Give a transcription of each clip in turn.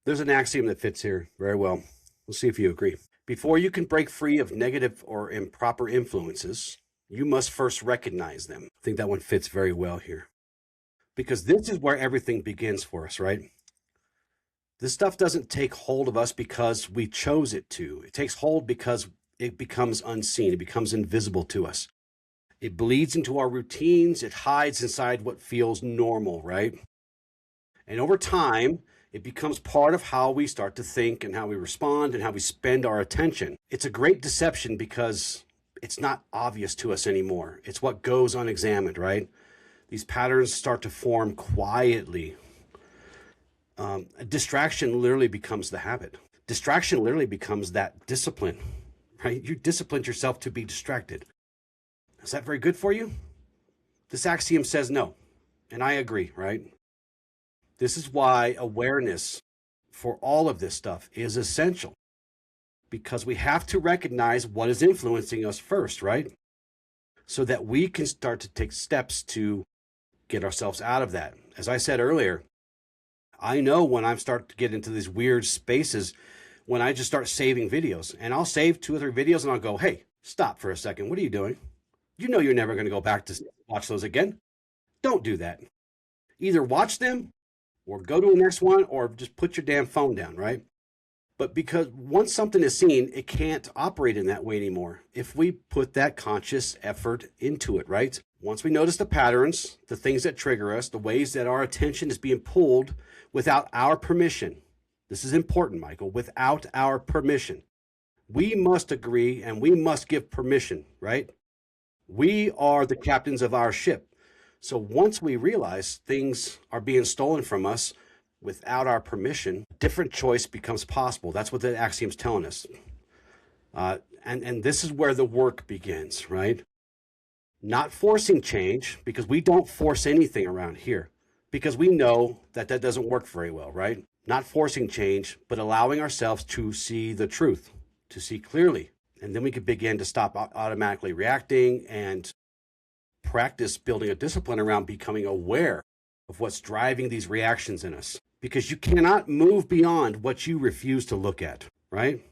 There's an axiom that fits here very well. We'll see if you agree. Before you can break free of negative or improper influences, you must first recognize them. I think that one fits very well here. Because this is where everything begins for us, right? This stuff doesn't take hold of us because we chose it to. It takes hold because it becomes unseen. It becomes invisible to us. It bleeds into our routines. It hides inside what feels normal, right? And over time, it becomes part of how we start to think and how we respond and how we spend our attention. It's a great deception because it's not obvious to us anymore. It's what goes unexamined, right? These patterns start to form quietly. A distraction literally becomes the habit. Distraction literally becomes that discipline, right? You disciplined yourself to be distracted. Is that very good for you? This axiom says no, and I agree, right? This is why awareness for all of this stuff is essential, because we have to recognize what is influencing us first, right? So that we can start to take steps to get ourselves out of that. As I said earlier, I know when I start to get into these weird spaces, when I just start saving videos, and I'll save 2 or 3 videos and I'll go, hey, stop for a second. What are you doing? You know you're never going to go back to watch those again. Don't do that. Either watch them or go to the next one or just put your damn phone down, right? But because once something is seen, it can't operate in that way anymore if we put that conscious effort into it, right? Once we notice the patterns, the things that trigger us, the ways that our attention is being pulled without our permission. This is important, Michael, without our permission. We must agree and we must give permission, right? We are the captains of our ship. So once we realize things are being stolen from us without our permission, a different choice becomes possible. That's what the axiom's telling us. And this is where the work begins, right? Not forcing change, because we don't force anything around here, because we know that that doesn't work very well, right? Not forcing change, but allowing ourselves to see the truth, to see clearly. And then we can begin to stop automatically reacting and practice building a discipline around becoming aware of what's driving these reactions in us. Because you cannot move beyond what you refuse to look at, right?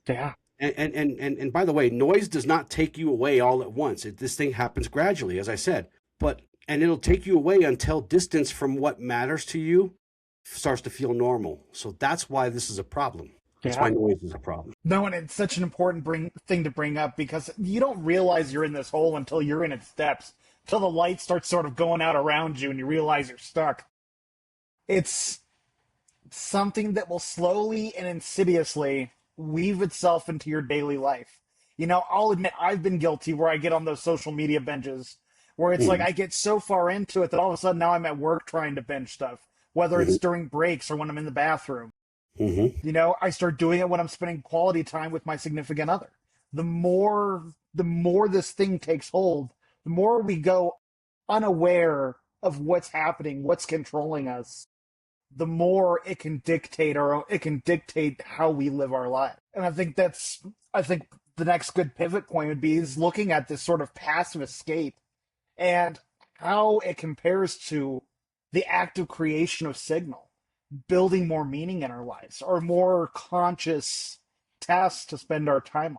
Yeah. And by the way, noise does not take you away all at once. This thing happens gradually, as I said. And it'll take you away until distance from what matters to you starts to feel normal. So that's why this is a problem. That's why noise is a problem. No, and it's such an important thing to bring up, because you don't realize you're in this hole until you're in its depths, until the light starts sort of going out around you and you realize you're stuck. It's something that will slowly and insidiously weave itself into your daily life. You know, I'll admit I've been guilty where I get on those social media binges where it's like I get so far into it that all of a sudden now I'm at work trying to binge stuff, whether it's during breaks or when I'm in the bathroom. Mm-hmm. You know, I start doing it when I'm spending quality time with my significant other. The more this thing takes hold, the more we go unaware of what's happening, what's controlling us, the more it can dictate how we live our life. And I think the next good pivot point would be is looking at this sort of passive escape and how it compares to the active creation of signal, building more meaning in our lives, or more conscious tasks to spend our time on.